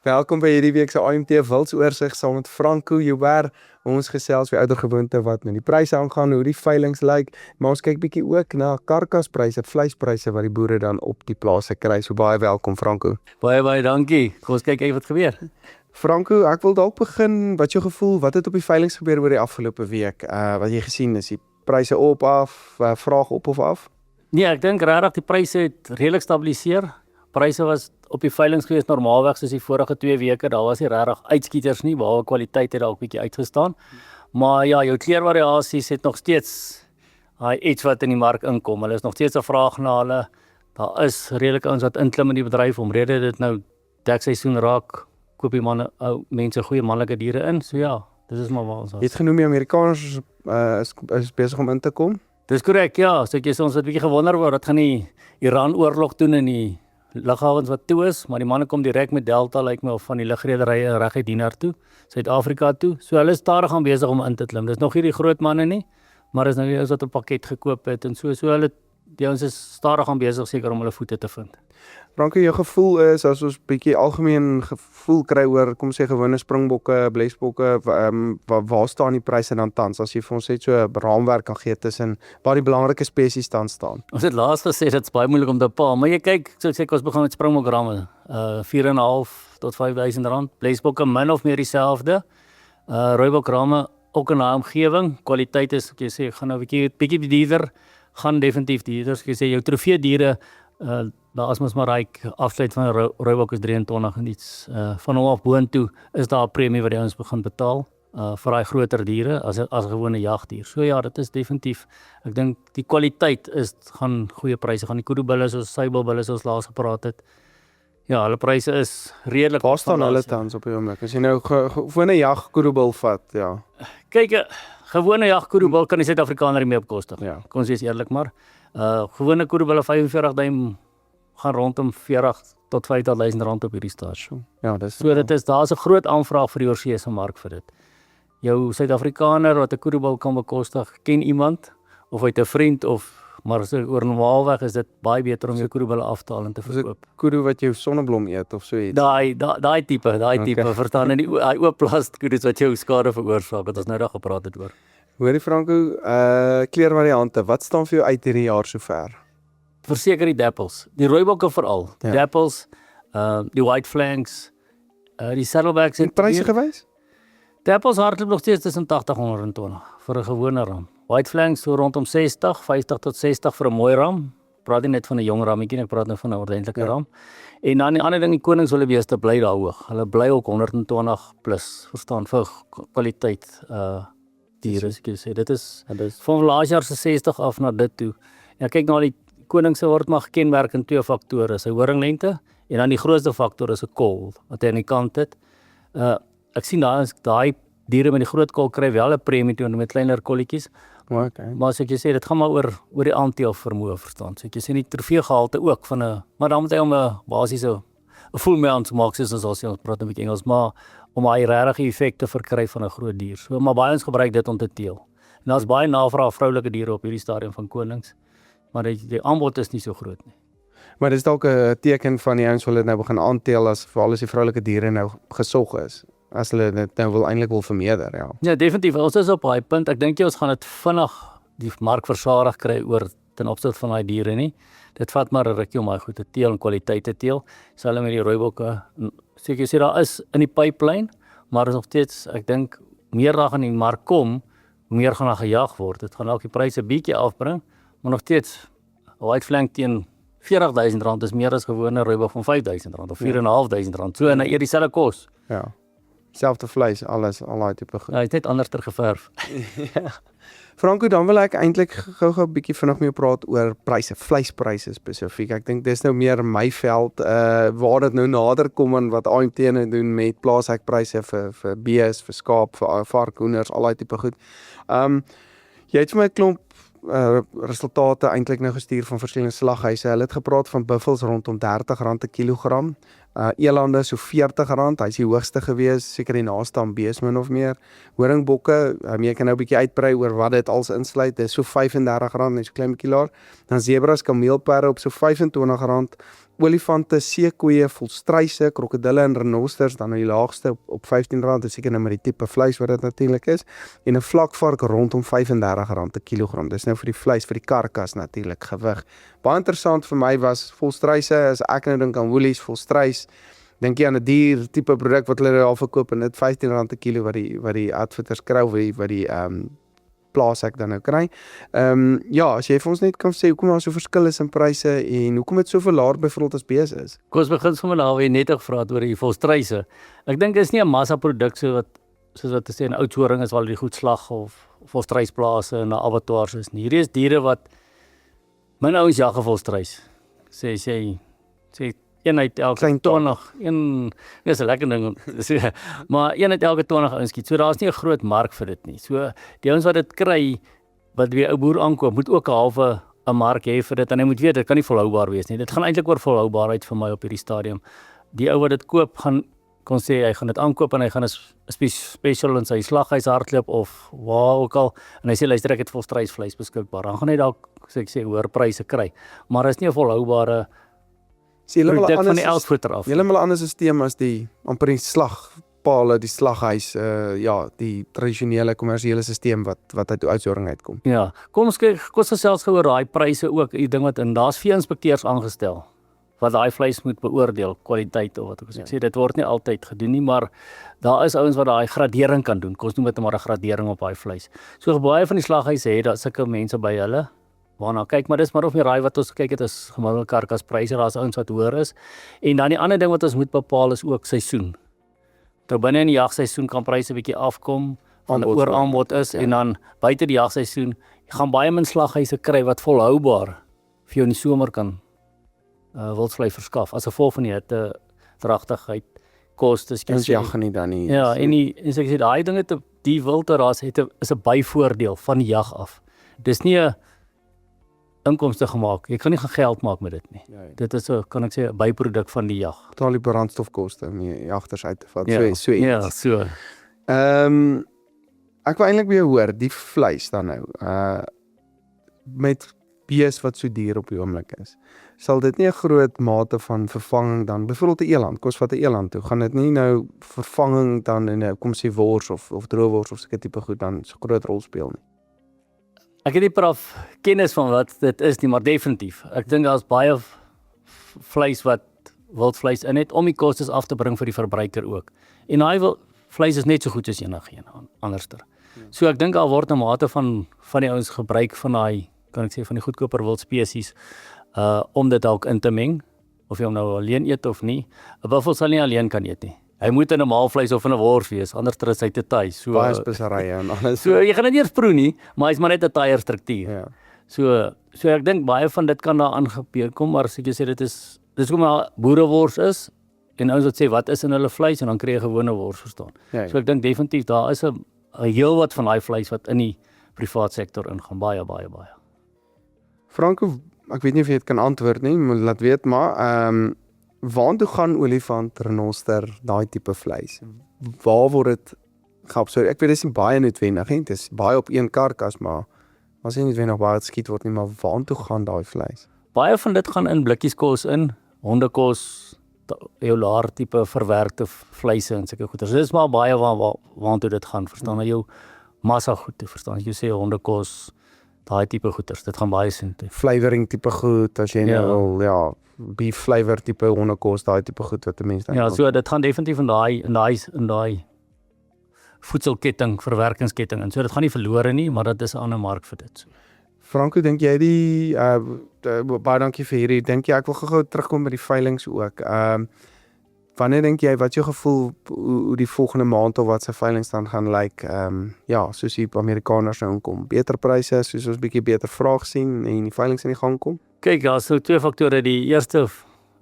Welkom by hierdie week se AMT Wildsoorsig saam met Franco Joubert. Ons gesels weer ouer gewoonte wat met die pryse aangaan, hoe die veilinge lyk, maar ons kyk bietjie ook na karkaspryse, vleispryse wat die boere dan op die plase kry. So baie welkom Franco. Baie dankie. Kom ons kyk even wat gebeur. Franco, ek wil dalk begin, wat jou gevoel, wat het op die veilinge gebeur oor die afgelope week? Wat jy gesien is die pryse op af, vraag op of af? Nee, ek dink regtig die pryse het redelik stabiliseer. Pryse was op die veilinge gewees normaalweg soos die vorige 2 weke, daar was nie regtig uitskieters nie, behalwe kwaliteit het dalk bietjie uitgestaan. Maar ja, jou kleurvariasies het nog steeds iets wat in die mark inkom. Hulle is nog steeds 'n vraag na hulle. Daar is redelik ouens wat inklim in die bedryf omrede dit nou dekseisoen raak. Koop die mense goeie manlike diere in. So ja, dis is maar waar ons Jy het genoem die Amerikaners is besig om in te kom. Dis korrek, ja. So ek is ons het 'n bietjie gewonder oor wat gaan die Iran-oorlog doen in die lughawens wat toe is, maar die manne kom direk met Delta lyk my of van die lugrederye reguit hiernatoe, Suid-Afrika toe. So hulle is stadig aan besig om in te klim. Dis nog nie die groot manne nie, maar is nou die ouens wat 'n pakket gekoop het en so hulle die ouens is stadig aan besig seker om hulle voete te vind. Franco, jou gevoel is as ons bietjie algemeen gevoel kry oor kom sê gewone springbokke, blesbokke, waar staan die pryse dan tans as jy vir ons net so 'n raamwerk kan gee tussen waar die belangrike spesies dan staan. Ons het laas gesê dit's baie moeilik om te bepaal, maar jy kyk, soos ek ons begin met springbokramme, 4.5 tot R5.000, blesbokke min of meer dieselfde. Rooibokramme ook in daai omgewing, kwaliteit is ek sê gaan nou 'n bietjie duurder, gaan definitief duurder. Ek sê jou trofee diere daar is mos maar ryk afsluit van rooibok is 23 en iets van hom af boontoe is daar 'n premie wat die ouens begin betaal vir daai groter diere as 'n gewone jagdier. So ja, dit is definitief. Ek dink die kwaliteit gaan goeie pryse gaan. Die kudubulle soos suiwelbulle soos laas gepraat het. Ja, hulle pryse is redelik. Waar staan hulle tans op die oomblik? As jy nou gewone jagkudubul vat, ja. Kyk, 'n gewone jagkudubul kan die Suid-Afrikaner nie mee bekostig. Ja. Kom ons wees eerlik maar. Gewone kudubulle 45 duim gaan rondom 40 tot 50.000 rand op hierdie stasies. Ja, dis so daar's 'n groot aanvraag vir die oorseese mark vir dit. Jou Suid-Afrikaner wat 'n kudubul kan bekostig, ken iemand of hy het 'n vriend of maar so oor normaalweg is dit baie beter om jou kudubulle af te haal en te verkoop. Kudu wat jou sonneblom eet of so iets. Daai tipe, verstaan in die oop plastkudus wat jou skade veroorsaak wat ons nou daag gepraat het oor. Hoorie Franco, kleurvariante, wat staan vir jou uit hierdie jaar sover? Verseker die dappels, die rooibokke veral, die dappels, die white flanks, die saddlebacks en pryse gewys? Dappels hardloop nog steeds tussen 80 en 120 vir 'n gewone ram. White flanks so rondom 60, 50 tot 60 vir 'n mooi ram. Praat nie net van 'n jong rammetjie, ek praat nou van 'n ordentlike ram. En dan die ander ding, die koningswildebeeste bly daar hoog. Hulle bly ook 120 plus, verstaan, vir kwaliteit diere, ek sê. Dit is van laas jaar se 60 af na dit toe. Ja, kyk nou die koningse word maar gekenmerk in 2 faktore, sy horinglengte en dan die grootste faktor is 'n kol wat hy aan die kant het. Ek sien daai diere met die groot kol kry wel 'n premie toe met kleiner kolletjies. Okay. Maar as ek jy sê dit gaan maar oor die aanteel vermoë verstaan. So ek sê die trofeegehalte ook van 'n maar dan moet hy om 'n basiese 'n full mount maak soos ons praat 'n bietjie Engels, maar om hy regtig effek te verkry van 'n groot dier. So maar baie ons gebruik dit om te teel. En daar's baie navraag vroulike diere op hierdie stadium van konings. Maar die aanbod is nie so groot nie. Maar dis dalk 'n teken van die ouens wil dit nou begin aanteel as veral as die vroulike diere nou gesog is. As hulle dit nou eintlik wil vermeerder, ja. Ja, definitief. Ons is op daai punt. Ek dink ons gaan dit vinnig die mark versadig kry oor ten opsigte van daai diere nie. Dit vat maar 'n rukkie om daai goed te teel en kwaliteit te teel. Hulle met die rooibokke seker sê daar is in die pipeline, maar is nog steeds ek dink meer daar gaan in die mark kom, meer gaan daar gejag word. Dit gaan dalk die pryse bietjie afbring, maar nog steeds white flank teen R40.000 is meer as gewone rooibok van R5.000 of R4.500. So en hy eet dieselfde kos. Ja. Selfde vleis, al daai tipe goed. Ja, hy het net anders geverf. Ja. Franco, dan wil ek eintlik gou-gou 'n bietjie vinnig mee praat oor pryse, vleispryse spesifiek. Ek dink dis nou meer my veld waar dit nou nader kom aan wat AMT nou doen met plaashekpryse vir bees, vir skaap, vir varkhoenders, al daai tipe goed. Jy het vir my 'n klomp resultate eintlik nou gestuur van verskillende slaghuise. Hulle het gepraat van buffels rondom R30 'n kilogram. Elande so R40, hy is die hoogste gewees, seker die naaste aan bees min of meer. Horingbokke, jy kan nou 'n bietjie uitbrei oor wat dit als insluit, dis so R35, net so klein bietjie laer. Dan zebras, kameelperde op so R25 olifante, seekoeie, volstruise, krokodille en renosters, dan nou die laagste op R15, dis seker nou met die tipe vleis wat dit natuurlik is, en 'n vlakvark rondom R35 per kilogram. Dis nou vir die vleis, vir die karkas natuurlik, gewig. Baie interessant vir my was volstruise, as ek nou dink aan Woolies, volstruis, dink jy aan 'n dier tipe produk wat hulle daar verkoop en dit R15 per kilo wat die outfitters kry, of wat die plaas ek dan nou kry. Ja, as jy vir ons net kan sê hoekom daar so verskil is in pryse en hoekom dit soveel laer byvoorbeeld as bees is. Kom ons begin sommer daar waar jy net gevra het oor die volstruise. Ek dink is nie 'n massaproduk soos wat te sê 'n oudsoring is waar die goed slag of volstruisplase en abattoirs is nie. Hierdie is diere wat min ouens jag 'n volstruis. Sê een uit elke Klein 20, dis 'n lekker ding om te sê, maar een uit elke 20 ouens skiet. So daar's nie 'n groot mark vir dit nie. So die ouens wat dit kry, wat weer 'n boer aankoop, moet ook 'n halwe 'n mark hê vir dit en hy moet weet dit kan nie volhoubaar wees nie. Dit gaan eintlik oor volhoubaarheid vir my op hierdie stadium. Die ou wat dit koop kon sê hy gaan dit aankoop en hy gaan 'n special in sy slaghuis hardloop of waar ook al en hy sê luister ek het volstruisvleis beskikbaar. Dan gaan hy dalk sê hoër pryse kry. Maar is nie 'n volhoubare produk van die outfitter af. Julle het 'n ander stelsel as die amper die slagpale, die slaghuis, die tradisionele kommersiële stelsel wat uit oudsoring uitkom. Ja, kom ons kyk, kos gesels oor daai pryse ook, die ding wat daar's vee-inspekteurs aangestel wat daai vleis moet beoordeel, kwaliteit of wat ek sê, dit word nie altyd gedoen nie, maar daar is ouens wat daai gradering kan doen. Kom ons noem dit maar 'n gradering op daai vleis. So baie van die slaghuise het daar sulke mense by hulle waarna kyk, maar dis maar of nie raai wat ons kyk het is gemiddelde karkaspryse, daar's ouens wat hoër is. En dan die ander ding wat ons moet bepaal is ook seisoen. Nou binne in die jagseisoen kan pryse bietjie afkom van 'n ooraanbod is en dan buite die jagseisoen gaan baie min slaghuise kry wat volhoubaar vir jou in die somer kan wildvleis verskaf as gevolg van die hitte, dragtigheid, kostes. Ons jag nie dan nie. Ja, en so ek sê daai dinge die wilderras is 'n byvoordeel van die jag af. Dis nie 'n inkomste gemaak. Jy kan nie gaan geld maak met dit nie. Nee. Dit is 'n kan ek sê 'n byproduk van die jag. Betaal die brandstofkoste om die jagters uit te vat. Ja, So ja, so. Ek wil eintlik weer hoor die vleis dan nou. Met bees wat so duur op die oomblik is. Sal dit nie 'n groot mate van vervanging dan byvoorbeeld 'n eland, kos wat 'n eland toe, gaan dit nie nou vervanging dan in 'n kom sê wors of droewors of sulke tipe goed dan so groot rol speel nie. Ek het nie prof kennis van wat dit is nie, maar definitief. Ek dink daar's baie vleis wat wildvleis in het om die kostes af te bring vir die verbruiker ook. En daai vleis is net so goed as enigiets anderster. So ek dink daar word 'n mate van die ouens gebruik van daai kan ek sê van die goedkoper wildspesies om dit dalk in te meng of jy hom nou alleen eet of nie. 'n Buffel sal nie alleen kan eet nie. Hy moet in 'n maalvleis of in 'n wors wees, anders is hy te taai. So baie speserye en alles. So jy gaan dit nie eers proe nie, maar hy's maar net 'n taaier struktuur. Ja. So ek dink baie van dit kan daar aangepeer kom, maar as ek sê dit is hoe maar boerewors is en ouens wat sê wat is in hulle vleis en dan kry jy gewone wors verstaan. Ja. So ek dink definitief daar is 'n heel wat van daai vleis wat in die privaat sektor ingaan, baie. Franco, ek weet nie of jy dit kan antwoord nie, maar laat weet maar, waartoe gaan olifant, renoster, daai tipe vleis? Waar word dit geabsorbeer? Ek weet dit is nie baie noodwendig nie, dit is baie op een karkas, maar as nie noodwendig baie geskiet word nie, maar waartoe gaan daai vleis? Baie van dit gaan in blikkieskos in, hondekos, eulaar tipe verwerkte vleise en sulke goeders. Dit is maar baie waartoe dit gaan, verstaan jy jou massa goed te verstaan. Jy sê hondekos, daai tipe goeders, dit gaan baie sin toe. Flavoring tipe goed, as jy nou wil, beef flavor tipe hondekos, daai tipe goed wat 'n mens dan. Ja, so dit gaan definitief in daai voedselketting, verwerkingsketting en so dit gaan nie verlore nie, maar dit is 'n ander mark vir dit. Franco, dink jy baie dankie vir hierdie. Dink jy ek wil gou terugkom by die veilinge ook. Wanneer dink jy wat jou gevoel hoe die volgende maand of wat se veiling dan gaan lyk? Soos die Amerikaners nou inkom, beter pryse, soos ons bietjie beter vraag sien en die veiling in die gang kom. Kyk, daar's so twee faktore. Die eerste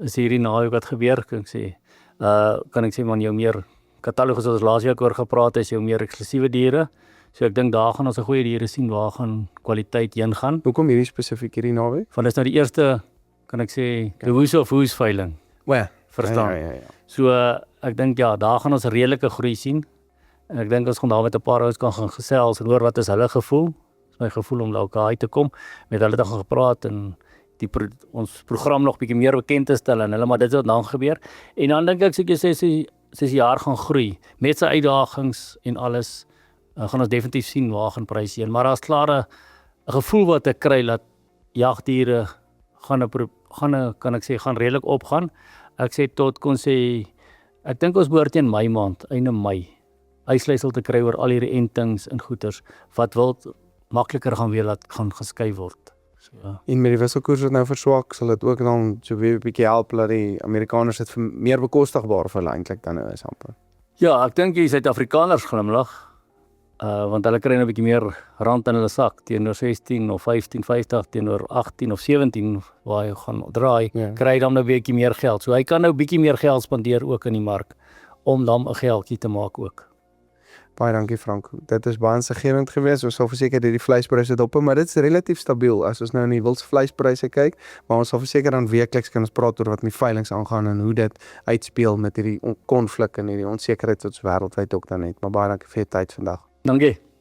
is hierdie naweek wat gebeur, kan ek sê man jou meer katalogus soos laas week oor gepraat is, jou meer eksklusiewe diere. So ek dink daar gaan ons 'n goeie diere sien waar gaan kwaliteit heen gaan. Hoekom hierdie spesifiek hierdie naweek? Want dis nou die eerste, kan ek sê, die Who's of Who's veiling. Verstaan. Ja. So ek dink daar gaan ons 'n redelike groei sien. En ek dink ons gaan daar met 'n paar ouens kan gaan gesels en hoor wat is hulle gevoel. Dis my gevoel om dalk uit te kom met hulle te gaan gepraat en ons program nog bietjie meer bekend te stel en hulle, maar dit is wat dan gebeur. En dan dink ek soos jy sê, soos die jaar gaan groei met sy uitdagings en alles, gaan ons definitief sien waar gaan pryse heen, maar daar's klaar 'n gevoel wat ek kry dat jagdiere gaan redelik opgaan. Ek sê ek dink ons behoort teen Mei maand, einde Mei, uitsluitsel te kry oor al hierdie entings en goeters wat makliker gaan weer gaan geskei word. So, ja. En met die wisselkoers wat nou verswak, sal dit ook dan so weer 'n bietjie help dat die Amerikaners dit meer bekostigbaar vir hulle eintlik dan nou is amper. Ja, ek dink die Suid-Afrikaners glimlag, want hulle kry nou 'n bietjie meer rand in hulle sak teenoor 16 of 15.50 teenoor 18 of 17 waar hy gaan draai, kry hy dan nou 'n bietjie meer geld. So hy kan nou bietjie meer geld spandeer ook in die mark om dan 'n geldjie te maak ook. Baie dankie Frank. Dit is baie insiggewend geweest. Ons sal verseker dat die vleispryse dop, maar dit is relatief stabiel as ons nou in die wildsvleispryse kyk, maar ons sal verseker dan weekliks kan ons praat oor wat met veilinge aangaan en hoe dit uitspeel met hierdie konflik en hierdie onsekerheid wat ons wêreldwyd ook dan het. Maar baie dankie vir jou tyd vandag. Dankie.